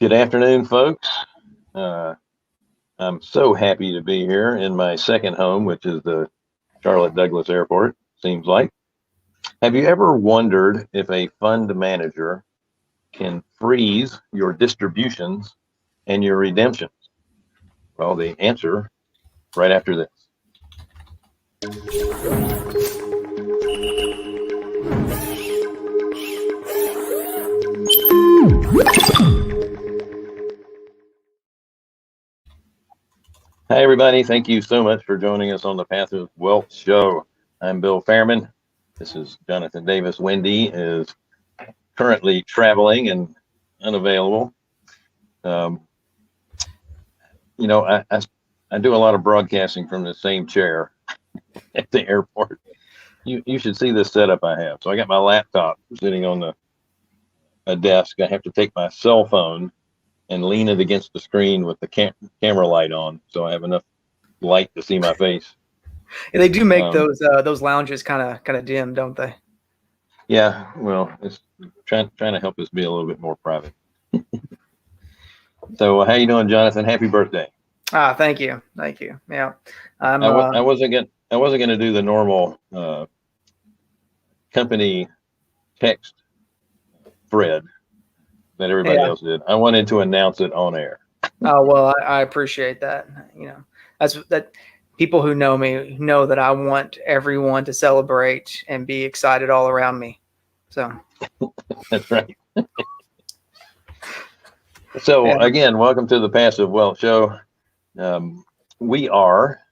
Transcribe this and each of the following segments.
Good afternoon, folks. Uh, I'm so happy to be here in my second home, which is the Charlotte Douglas Airport, seems like. Have you ever wondered if a fund manager can freeze your distributions and your redemptions? Well, the answer right after this. Hi, everybody. Thank you so much for joining us on the Passive Wealth Show. I'm Bill Fairman. This is Jonathan Davis. Wendy is currently traveling and unavailable. Um, I do a lot of broadcasting from the same chair at the airport. You should see this setup I have. So I got my laptop sitting on a desk. I have to take my cell phone and lean it against the screen with the camera light on, so I have enough light to see my face. Yeah, they do make those lounges kind of dim, don't they? Yeah, well, it's trying to help us be a little bit more private. So, how you doing, Jonathan? Happy birthday! Thank you. Yeah, I wasn't gonna do the normal company text thread that everybody else did. I wanted to announce it on air. Oh, well, I appreciate that. That people who know me know that I want everyone to celebrate and be excited all around me. So that's right. So again, welcome to the Passive Wealth Show. We are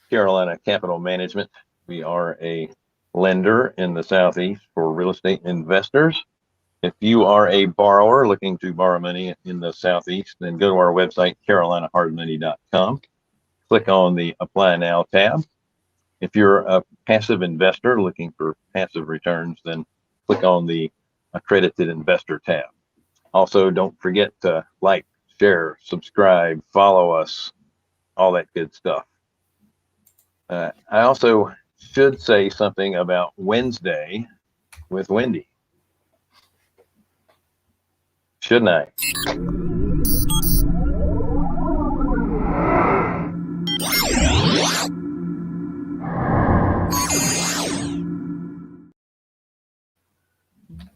Carolina Capital Management. We are a lender in the Southeast for real estate investors. If you are a borrower looking to borrow money in the Southeast, then go to our website, carolinahardmoney.com. Click on the Apply Now tab. If you're a passive investor looking for passive returns, then click on the Accredited Investor tab. Also, don't forget to like, share, subscribe, follow us, all that good stuff. I also should say something about Wednesday with Wendy. Shouldn't I?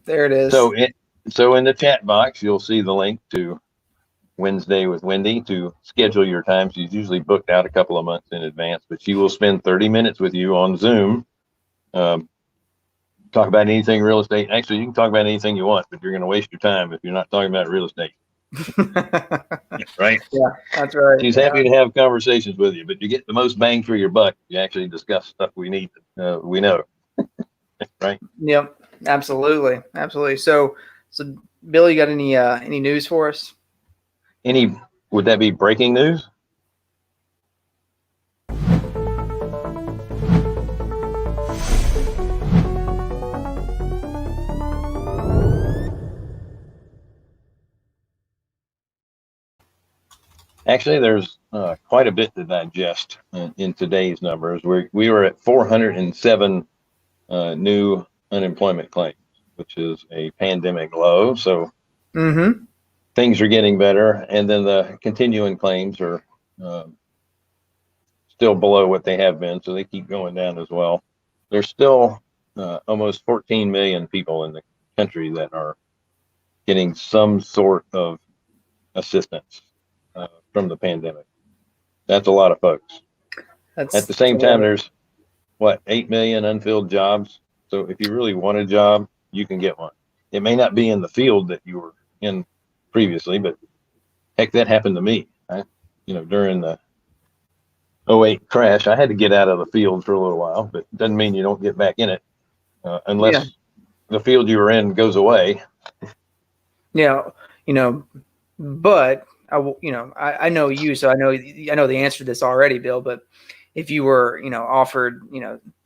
There it is. So in the chat box, you'll see the link to Wednesday with Wendy to schedule your time. She's usually booked out a couple of months in advance, but she will spend 30 minutes with you on Zoom. Talk about anything real estate. Actually, you can talk about anything you want, but you're going to waste your time if you're not talking about real estate. Right? Yeah, that's right. She's happy to have conversations with you, but you get the most bang for your buck. You actually discuss stuff we know. Right? Yep, absolutely. So Bill, you got any news for us? Would that be breaking news? Actually, there's quite a bit to digest in today's numbers. We were at 407 new unemployment claims, which is a pandemic low. So things are getting better. And then the continuing claims are still below what they have been. So they keep going down as well. There's still almost 14 million people in the country that are getting some sort of assistance from the pandemic. That's a lot of folks. At the same time, there's 8 million unfilled jobs. So if you really want a job, you can get one. It may not be in the field that you were in previously, but heck, that happened to me. During the 2008 crash, I had to get out of the field for a little while, but it doesn't mean you don't get back in it unless the field you were in goes away. Yeah, but I know you, so I know the answer to this already, Bill. But if you were, offered,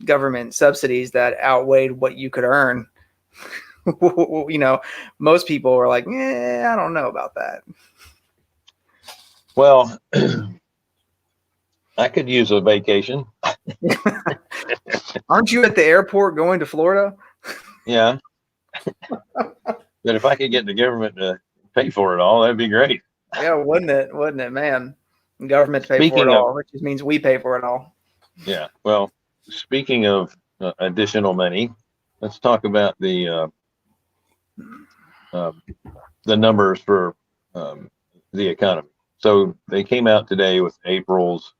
government subsidies that outweighed what you could earn, most people were like, I don't know about that. Well, I could use a vacation. Aren't you at the airport going to Florida? Yeah. But if I could get the government to pay for it all. That'd be great. Yeah, wouldn't it? Wouldn't it, man? Government to pay for it Speaking of, all, which just means we pay for it all. yeah, well, speaking of additional money, let's talk about uh, the numbers for the economy. So they came out today with April's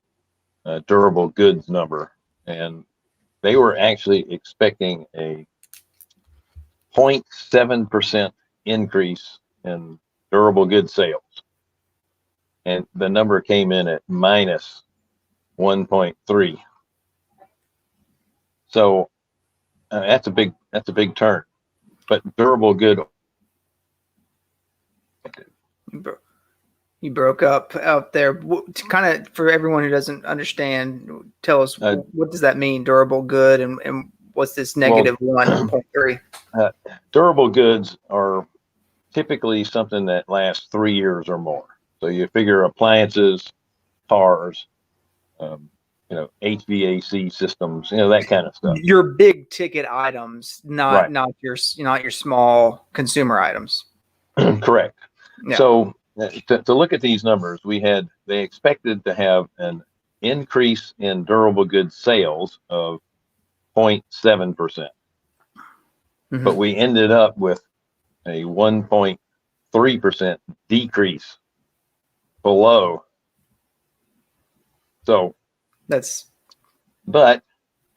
durable goods number, and they were actually expecting a 0.7% increase in durable goods sales. And the number came in at minus 1.3. So that's a big turn. But durable good. You broke up out there. Kind of for everyone who doesn't understand, tell us what does that mean? Durable good, and what's this negative 1.3? Durable goods are typically something that lasts 3 years or more. So you figure appliances, cars, HVAC systems, that kind of stuff. Your big ticket items, Right. not your small consumer items. Correct. Yeah. So to look at these numbers, they expected to have an increase in durable goods sales of 0.7%. Mm-hmm. But we ended up with a 1.3% decrease below. So but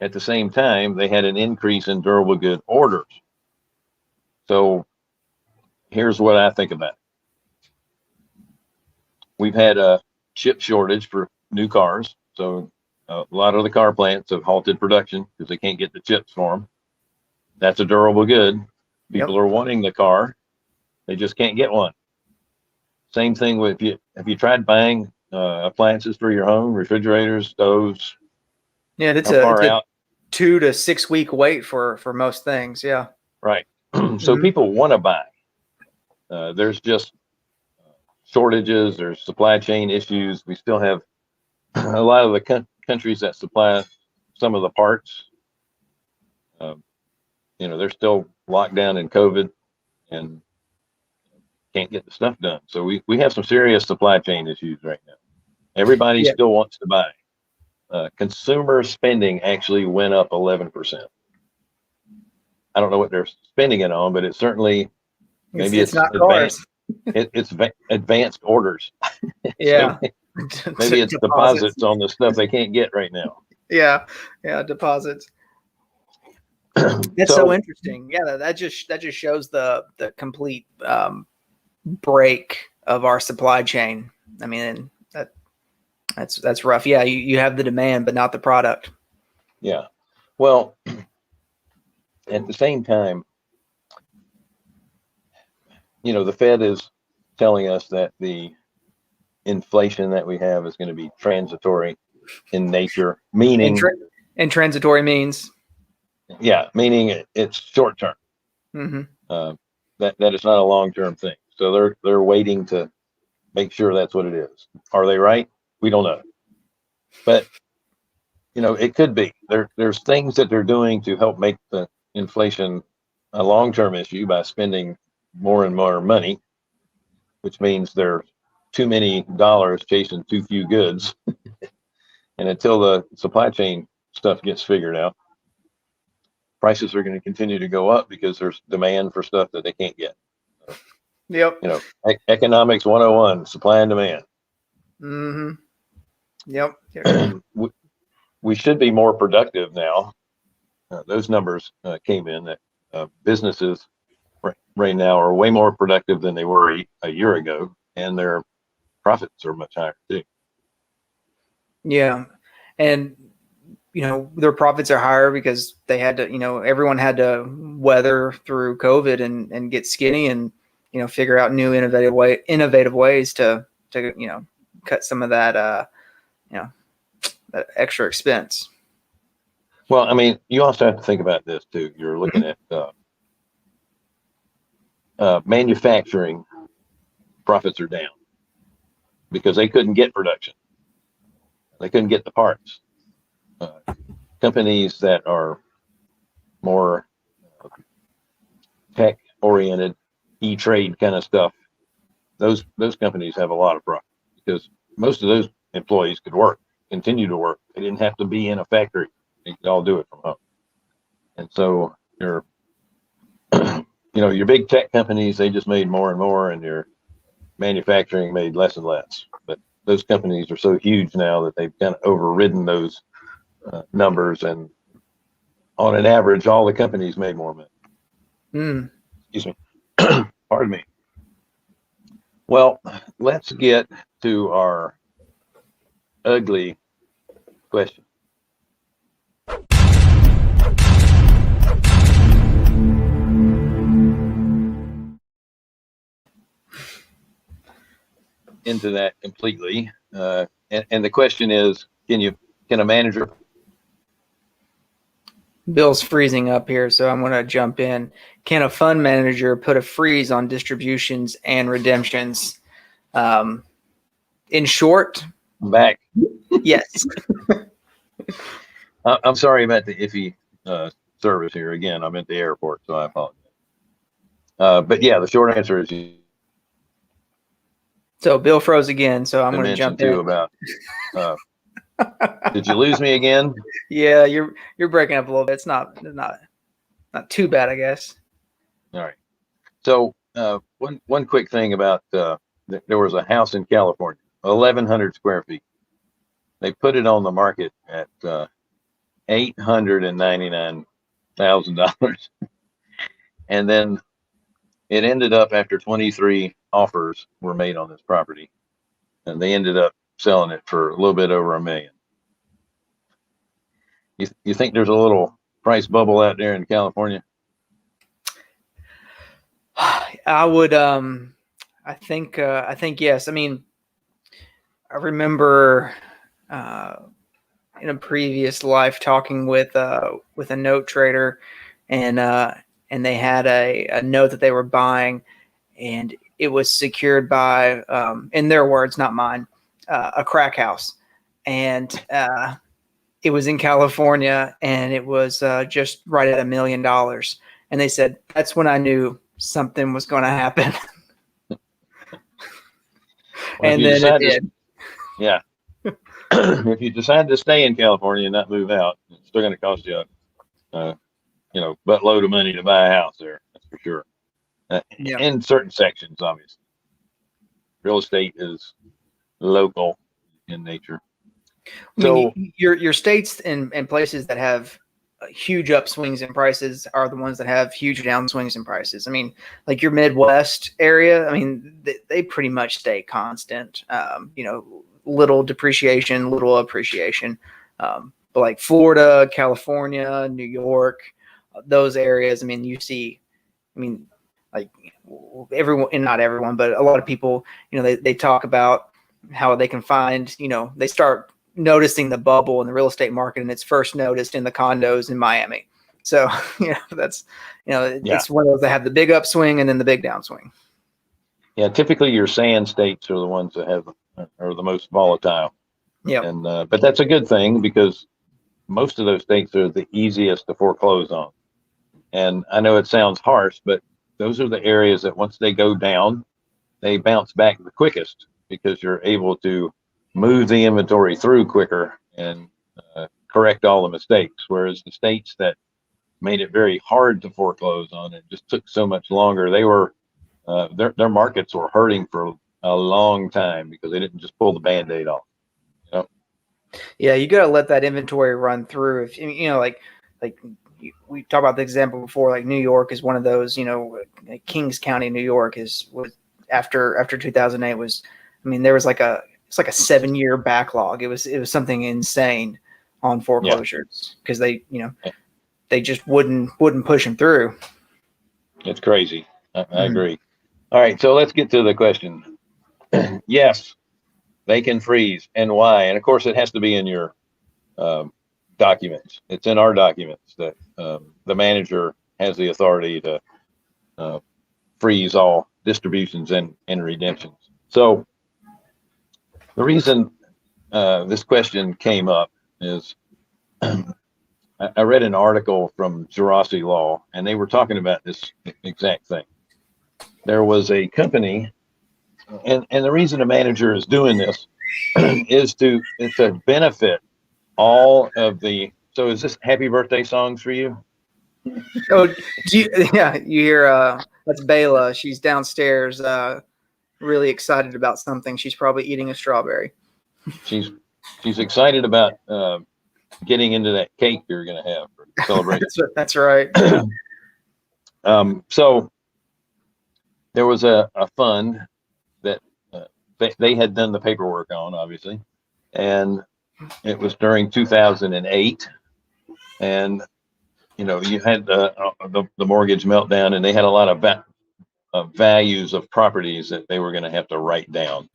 at the same time, they had an increase in durable good orders. So here's what I think about it. We've had a chip shortage for new cars. So a lot of the car plants have halted production because they can't get the chips for them. That's a durable good. People are wanting the car. They just can't get one. Same thing with have you tried buying appliances for your home, refrigerators, stoves? Yeah, it's a 2 to 6 week wait for most things. Yeah. Right. So people want to buy. There's just shortages. There's supply chain issues. We still have a lot of the countries that supply some of the parts. They're still locked down in COVID and can't get the stuff done. So we have some serious supply chain issues right now. Everybody still wants to buy. Consumer spending actually went up 11%. I don't know what they're spending it on, but it's certainly it's not advanced. Cars. It's advanced orders. Yeah. So maybe it's deposits on the stuff they can't get right now. Yeah, deposits. That's so interesting. Yeah, that just shows the complete break of our supply chain. I mean, that's rough. Yeah, you have the demand, but not the product. Yeah. Well, at the same time, the Fed is telling us that the inflation that we have is going to be transitory in nature, meaning and transitory means meaning it's short term. Mm-hmm. That is not a long term thing. So they're waiting to make sure that's what it is. Are they right? We don't know, but it could be. There's things that they're doing to help make the inflation a long term issue by spending more and more money, which means there's too many dollars chasing too few goods. And until the supply chain stuff gets figured out, prices are going to continue to go up because there's demand for stuff that they can't get. So, yep. Economics 101, supply and demand. Mm-hmm. Yep. We should be more productive now. Those numbers came in that businesses right now are way more productive than they were a year ago, and their profits are much higher too. Yeah, and their profits are higher because they had to, everyone had to weather through COVID and get skinny and figure out new innovative ways to cut some of that that extra expense. Well, I mean, you also have to think about this too. You're looking at manufacturing profits are down because they couldn't get production. They couldn't get the parts. Companies that are more tech oriented, e-trade kind of stuff, those companies have a lot of profit because most of those employees could continue to work. They didn't have to be in a factory. They could all do it from home. And so your your big tech companies, they just made more and more, and your manufacturing made less and less. But those companies are so huge now that they've kind of overridden those numbers, and on an average, all the companies made more money. Excuse me. Pardon me. Well, let's get to our ugly question. Into that completely, and the question is, can a manager? Bill's freezing up here, so I'm going to jump in. Can a fund manager put a freeze on distributions and redemptions? In short, Back. yes. I'm sorry about the iffy service here. Again, I'm at the airport, so I apologize. But yeah, the short answer is. So Bill froze again, so I'm going to jump in. About. Did you lose me again? Yeah, you're breaking up a little bit. It's not too bad, I guess. All right. So one quick thing about there was a house in California, 1,100 square feet. They put it on the market at $899,000, and then it ended up, after 23 offers were made on this property, and they ended up selling it for a little bit over $1 million. You think there's a little price bubble out there in California? I would. I think yes. I mean, I remember in a previous life talking with a note trader, and they had a note that they were buying, and it was secured by, in their words, not mine, a crack house, and it was in California, and it was just right at $1 million. And they said, that's when I knew something was going to happen. And then it did. Yeah. If you decide to stay in California and not move out, it's still going to cost you a buttload of money to buy a house there. That's for sure. Yeah. In certain sections, obviously. Real estate is local in nature. I mean, your states and places that have huge upswings in prices are the ones that have huge downswings in prices. I mean, like your Midwest area, I mean, they pretty much stay constant. Little depreciation, little appreciation. But like Florida, California, New York, those areas, I mean, you see, like everyone, and not everyone, but a lot of people, they talk about how they can find, they start noticing the bubble in the real estate market, and it's first noticed in the condos in Miami. So, that's, it's one of those that have the big upswing and then the big downswing. Yeah. Typically your sand states are the ones that are the most volatile. Yeah. And, but that's a good thing, because most of those states are the easiest to foreclose on. And I know it sounds harsh, but those are the areas that once they go down, they bounce back the quickest, because you're able to move the inventory through quicker and correct all the mistakes. Whereas the states that made it very hard to foreclose on, it just took so much longer. They were their markets were hurting for a long time because they didn't just pull the Band-Aid off. Yeah, you got to let that inventory run through. If like we talked about the example before, like New York is one of those. Like Kings County, New York was after 2008 was. I mean, there was it's like a 7-year backlog. It was something insane on foreclosures, because they just wouldn't push them through. It's crazy. I agree. All right, so let's get to the question. Yes, they can freeze, and why? And of course, it has to be in your documents. It's in our documents that the manager has the authority to freeze all distributions and redemptions. So the reason this question came up is I read an article from Jurassic Law, and they were talking about this exact thing. There was a company And the reason a manager is doing this is to benefit all of the. So is this happy birthday songs for you? Oh, yeah, you hear that's Bayla. She's downstairs, really excited about something. She's probably eating a strawberry. She's she's excited about getting into that cake you're going to have for celebration. That's right. Yeah. So there was a fund that they had done the paperwork on, obviously, and it was during 2008, and you had the mortgage meltdown, and they had a lot of values of properties that they were going to have to write down.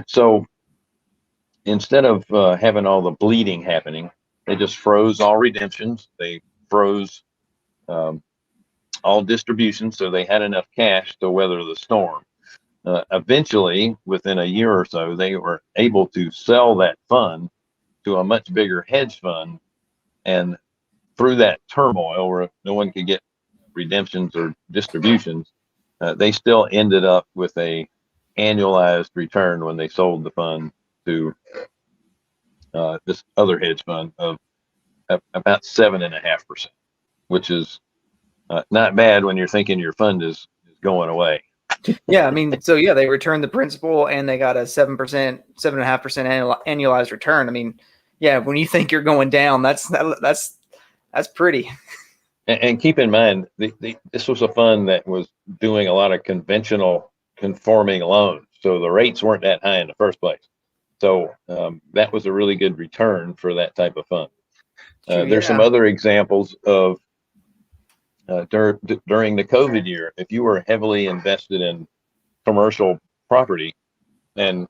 So instead of having all the bleeding happening, they just froze all redemptions. They froze all distributions, so they had enough cash to weather the storm. Eventually, within a year or so, they were able to sell that fund to a much bigger hedge fund. And through that turmoil where no one could get redemptions or distributions, they still ended up with a annualized return when they sold the fund to this other hedge fund of about 7.5%, which is not bad when you're thinking your fund is going away. Yeah, I mean, so yeah, they returned the principal and they got a 7%, 7.5% annualized return. I mean, yeah, when you think you're going down, that's pretty. And keep in mind, this was a fund that was doing a lot of conventional conforming loans, so the rates weren't that high in the first place. So that was a really good return for that type of fund. There's some other examples of during the COVID year, if you were heavily invested in commercial property and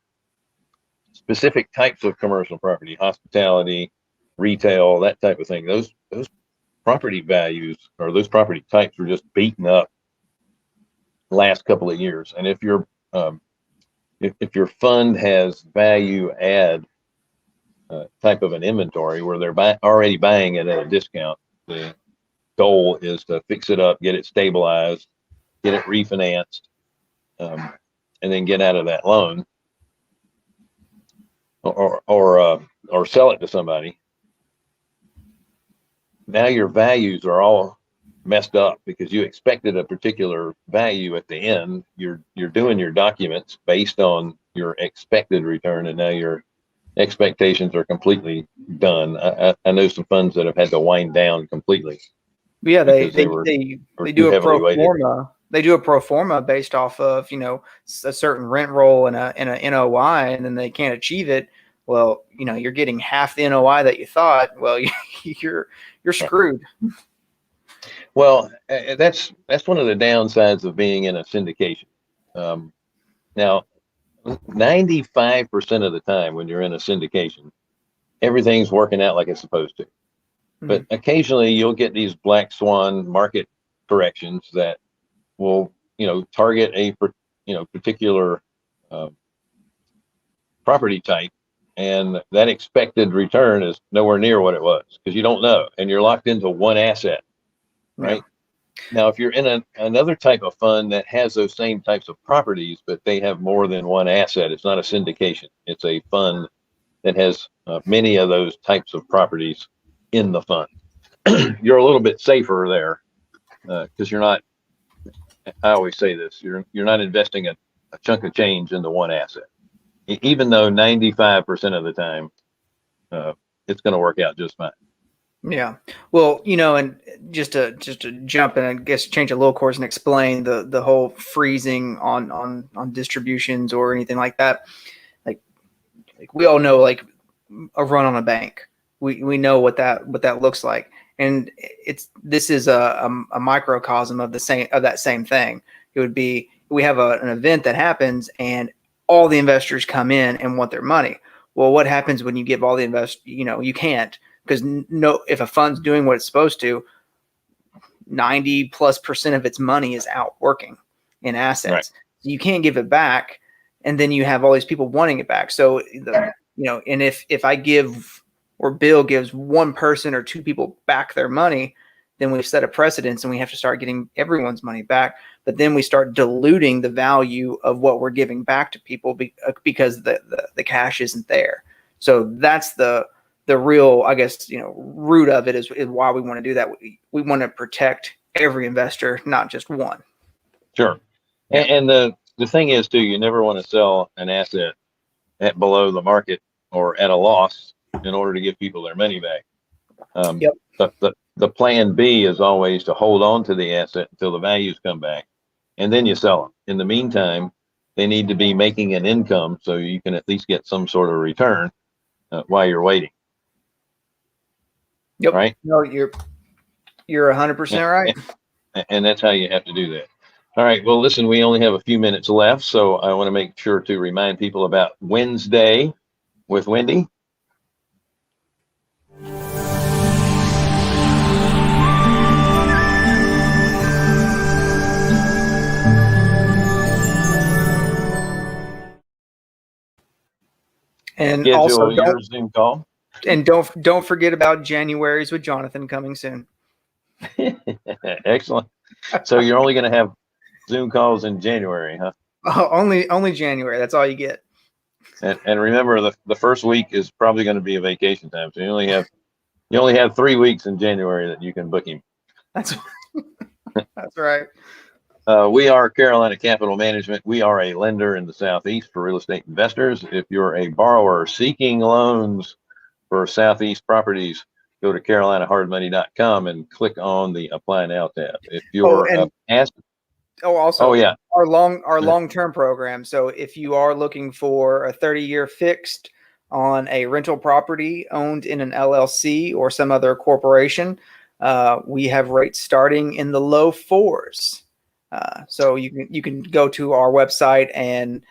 specific types of commercial property, hospitality, retail, that type of thing, those property values or those property types were just beaten up last couple of years. And if your fund has value add type of an inventory where they're already buying it at a discount, the goal is to fix it up, get it stabilized, get it refinanced, and then get out of that loan or sell it to somebody. Now your values are all messed up because you expected a particular value at the end. You're doing your documents based on your expected return, and now your expectations are completely done. I know some funds that have had to wind down completely. Yeah, they do a pro forma. They do a pro forma based off of a certain rent roll and an NOI, and then they can't achieve it. Well, you're getting half the NOI that you thought. Well, you're screwed. Well, that's one of the downsides of being in a syndication. Now, 95% of the time when you're in a syndication, everything's working out like it's supposed to. But occasionally you'll get these black swan market corrections that will, target a particular property type, and that expected return is nowhere near what it was because you don't know, and you're locked into one asset, right? Yeah. Now, if you're in another type of fund that has those same types of properties, but they have more than one asset, it's not a syndication. It's a fund that has many of those types of properties in the fund. You're a little bit safer there because you're not. I always say this: you're not investing a chunk of change into one asset, even though 95% of the time it's going to work out just fine. Yeah. Well, and just to jump and I guess change a little course and explain the whole freezing on distributions or anything like that. Like we all know, like a run on a bank. We know what that looks like, and this is a microcosm of that same thing. It would be we have an event that happens and all the investors come in and want their money. Well, what happens when you give all the you can't, because if a fund's doing what it's supposed to, 90+% of its money is out working in assets. Right. So you can't give it back, and then you have all these people wanting it back. So and if I give or Bill gives one person or two people back their money, then we set a precedence and we have to start getting everyone's money back. But then we start diluting the value of what we're giving back to people because the cash isn't there. So that's the real, I guess, root of it is why we want to do that. We want to protect every investor, not just one. Sure. Yeah. And the thing is too, you never want to sell an asset at below the market or at a loss in order to give people their money back. Yep. The plan B is always to hold on to the asset until the values come back, and then you sell them. In the meantime, they need to be making an income so you can at least get some sort of return while you're waiting. Yep. Right. No, you're 100% right. And that's how you have to do that. All right. Well, listen, we only have a few minutes left, so I want to make sure to remind people about Wednesday with Wendy. And Schedule also your Zoom call. And don't forget about January's with Jonathan coming soon. Excellent. So you're only going to have Zoom calls in January, huh? Only January. That's all you get. And remember, the first week is probably going to be a vacation time. So you only have 3 weeks in January that you can book him. That's right. We are Carolina Capital Management. We are a lender in the Southeast for real estate investors. If you're a borrower seeking loans for Southeast properties, go to carolinahardmoney.com and click on the Apply Now tab. If you're our long-term program. So if you are looking for a 30-year fixed on a rental property owned in an LLC or some other corporation, we have rates starting in the low 4s. So you can go to our website and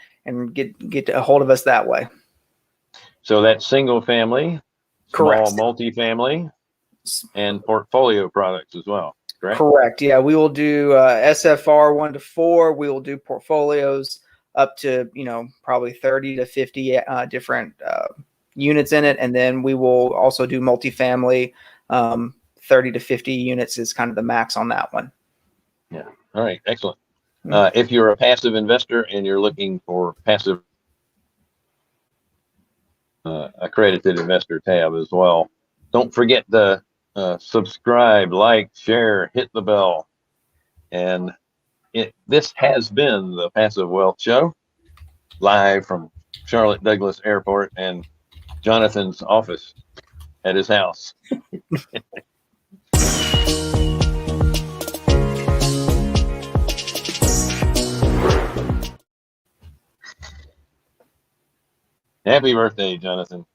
get a hold of us that way. So that's single family, Correct. small multifamily, and portfolio products as well. Correct? Correct. Yeah, we will do SFR 1 to 4. We will do portfolios up to probably 30 to 50 different units in it, and then we will also do multifamily. 30 to 50 units is kind of the max on that one. Yeah. All right. Excellent. If you're a passive investor and you're looking for passive accredited investor tab as well, don't forget to subscribe, like, share, hit the bell. And this has been the Passive Wealth Show, live from Charlotte Douglas Airport and Jonathan's office at his house. Happy birthday, Jonathan.